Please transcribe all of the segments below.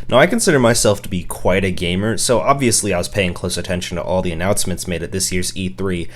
Now, I consider myself to be quite a gamer, so obviously I was paying close attention to all the announcements made at this year's E3,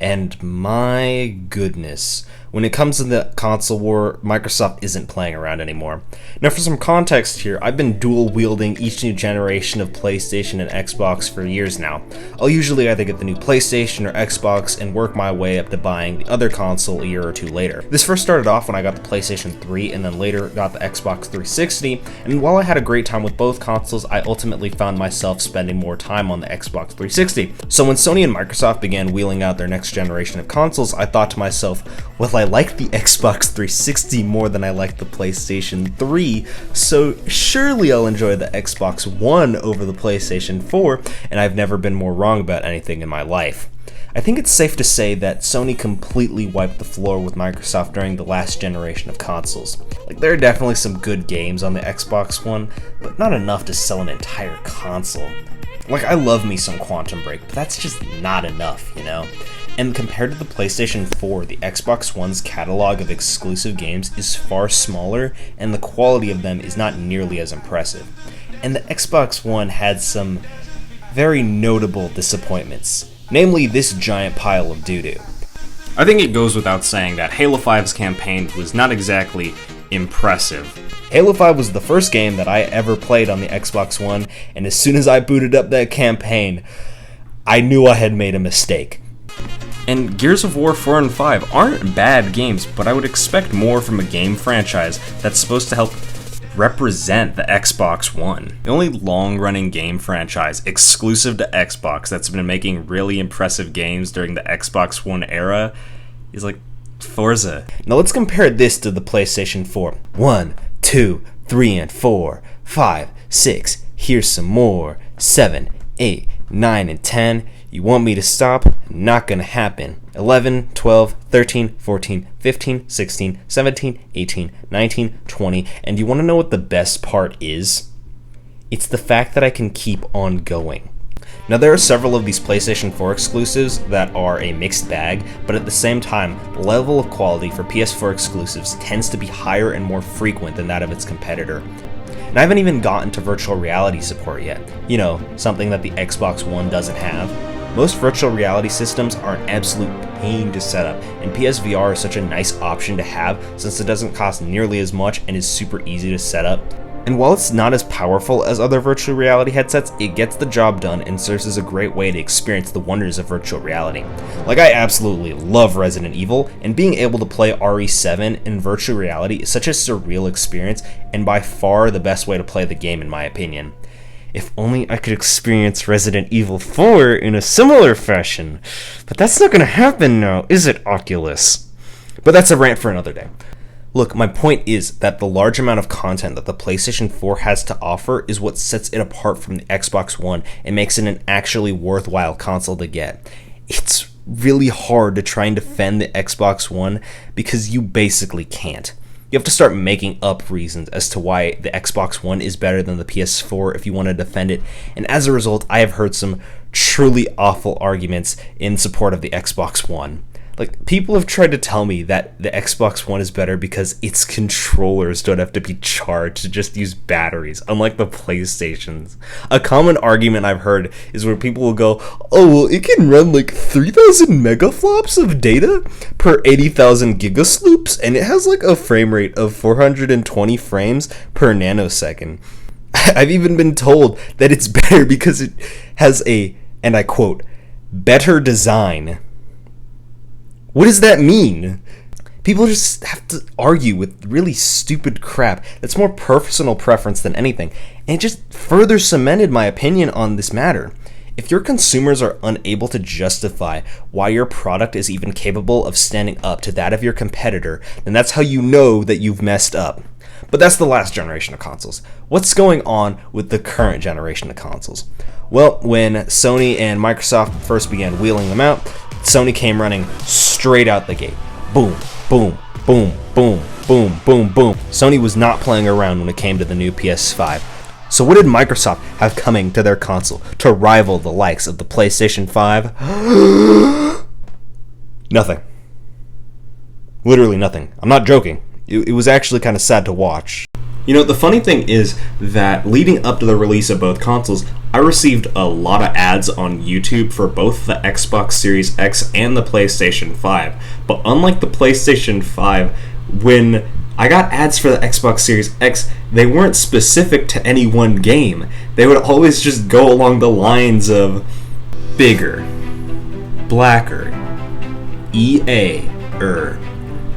and my goodness, when it comes to the console war, Microsoft isn't playing around anymore. Now, for some context here, I've been dual-wielding each new generation of PlayStation and Xbox for years now. I'll usually either get the new PlayStation or Xbox and work my way up to buying the other console a year or two later. This first started off when I got the PlayStation 3 and then later got the Xbox 360, and while I had a great time with both consoles, I ultimately found myself spending more time on the Xbox 360. So when Sony and Microsoft began wheeling out their next generation of consoles, I thought to myself, well, I like the Xbox 360 more than I like the PlayStation 3, so surely I'll enjoy the Xbox One over the PlayStation 4, and I've never been more wrong about anything in my life. I think it's safe to say that Sony completely wiped the floor with Microsoft during the last generation of consoles. Like, there are definitely some good games on the Xbox One, but not enough to sell an entire console. Like, I love me some Quantum Break, but that's just not enough, you know? And compared to the PlayStation 4, the Xbox One's catalog of exclusive games is far smaller, and the quality of them is not nearly as impressive. And the Xbox One had some very notable disappointments, namely this giant pile of doo-doo. I think it goes without saying that Halo 5's campaign was not exactly impressive. Halo 5 was the first game that I ever played on the Xbox One, and as soon as I booted up that campaign, I knew I had made a mistake. And Gears of War 4 and 5 aren't bad games, but I would expect more from a game franchise that's supposed to help represent the Xbox One. The only long-running game franchise exclusive to Xbox that's been making really impressive games during the Xbox One era is like Forza. Now let's compare this to the PlayStation 4. 1, 2, 3, and 4, 5, 6, here's some more, 7, 8, 9, and 10. You want me to stop? Not gonna happen. 11, 12, 13, 14, 15, 16, 17, 18, 19, 20, and you want to know what the best part is? It's the fact that I can keep on going. Now, there are several of these PlayStation 4 exclusives that are a mixed bag, but at the same time, the level of quality for PS4 exclusives tends to be higher and more frequent than that of its competitor. And I haven't even gotten to virtual reality support yet. You know, something that the Xbox One doesn't have. Most virtual reality systems are an absolute pain to set up, and PSVR is such a nice option to have since it doesn't cost nearly as much and is super easy to set up. And while it's not as powerful as other virtual reality headsets, it gets the job done and serves as a great way to experience the wonders of virtual reality. Like, I absolutely love Resident Evil, and being able to play RE7 in virtual reality is such a surreal experience, and by far the best way to play the game in my opinion. If only I could experience Resident Evil 4 in a similar fashion. But that's not gonna happen now, is it, Oculus? But that's a rant for another day. Look, my point is that the large amount of content that the PlayStation 4 has to offer is what sets it apart from the Xbox One and makes it an actually worthwhile console to get. It's really hard to try and defend the Xbox One because you basically can't. You have to start making up reasons as to why the Xbox One is better than the PS4 if you want to defend it, and as a result, I have heard some truly awful arguments in support of the Xbox One. Like, people have tried to tell me that the Xbox One is better because its controllers don't have to be charged to just use batteries, unlike the PlayStations. A common argument I've heard is where people will go, oh, well, it can run like 3,000 megaflops of data per 80,000 gigasloops, and it has like a frame rate of 420 frames per nanosecond. I've even been told that it's better because it has a, and I quote, better design. What does that mean? People just have to argue with really stupid crap that's more personal preference than anything, and it just further cemented my opinion on this matter. If your consumers are unable to justify why your product is even capable of standing up to that of your competitor, then that's how you know that you've messed up. But that's the last generation of consoles. What's going on with the current generation of consoles? Well, when Sony and Microsoft first began wheeling them out, Sony came running straight out the gate. Boom, boom, boom, boom, boom, boom, boom. Sony was not playing around when it came to the new PS5. So what did Microsoft have coming to their console to rival the likes of the PlayStation 5? Nothing. Literally nothing. I'm not joking. It was actually kind of sad to watch. You know, the funny thing is that leading up to the release of both consoles, I received a lot of ads on YouTube for both the Xbox Series X and the PlayStation 5. But unlike the PlayStation 5, when I got ads for the Xbox Series X, they weren't specific to any one game. They would always just go along the lines of bigger, blacker, EA-er,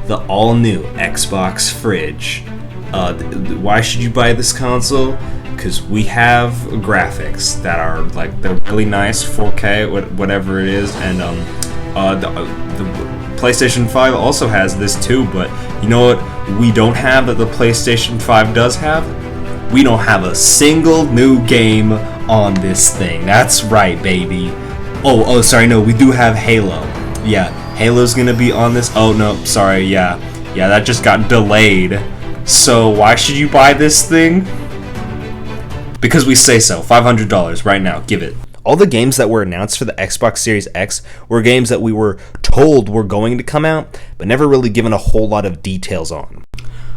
the all-new Xbox fridge. Why should you buy this console? Because we have graphics that are like they're really nice, 4K, whatever it is, and the PlayStation 5 also has this too. But you know what we don't have that the PlayStation 5 does have? We don't have a single new game on this thing. That's right, baby. Oh, sorry, no, we do have Halo. Yeah, Halo's gonna be on this. Oh no, sorry, yeah, that just got delayed. So why should you buy this thing? Because we say so. $500 right now. Give it. All the games that were announced for the Xbox Series X were games that we were told were going to come out, but never really given a whole lot of details on.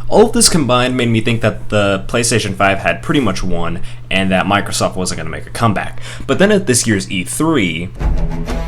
All of this combined made me think that the PlayStation 5 had pretty much won and that Microsoft wasn't going to make a comeback. But then at this year's E3...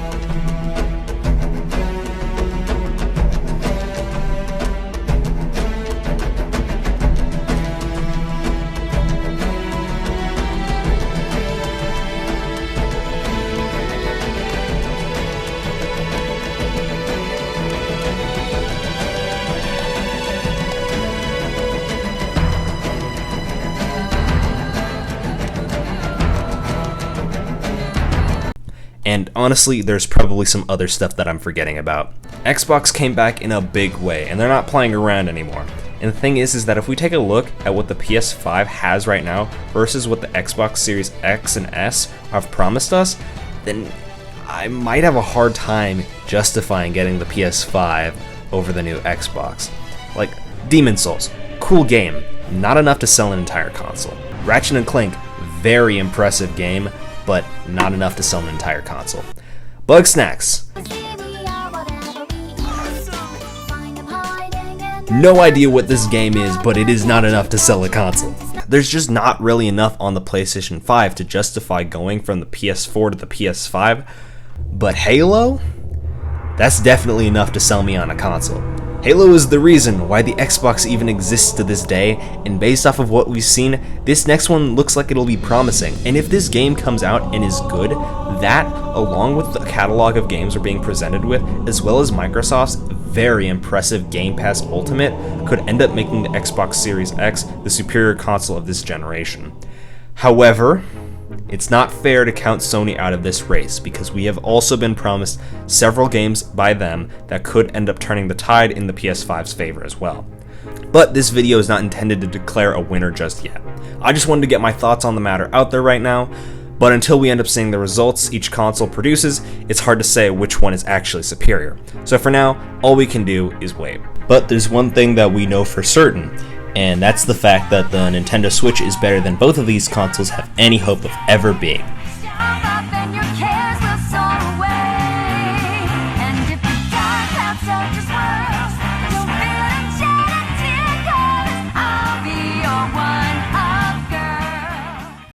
And honestly, there's probably some other stuff that I'm forgetting about. Xbox came back in a big way, and they're not playing around anymore. And the thing is that if we take a look at what the PS5 has right now versus what the Xbox Series X and S have promised us, then I might have a hard time justifying getting the PS5 over the new Xbox. Like, Demon's Souls, cool game, not enough to sell an entire console. Ratchet & Clank, very impressive game, but not enough to sell an entire console. Bugsnax. No idea what this game is, but it is not enough to sell a console. There's just not really enough on the PlayStation 5 to justify going from the PS4 to the PS5, but Halo? That's definitely enough to sell me on a console. Halo is the reason why the Xbox even exists to this day, and based off of what we've seen, this next one looks like it'll be promising. And if this game comes out and is good, that, along with the catalog of games we're being presented with, as well as Microsoft's very impressive Game Pass Ultimate, could end up making the Xbox Series X the superior console of this generation. However, it's not fair to count Sony out of this race, because we have also been promised several games by them that could end up turning the tide in the PS5's favor as well. But this video is not intended to declare a winner just yet. I just wanted to get my thoughts on the matter out there right now, but until we end up seeing the results each console produces, it's hard to say which one is actually superior. So for now, all we can do is wait. But there's one thing that we know for certain, and that's the fact that the Nintendo Switch is better than both of these consoles have any hope of ever being.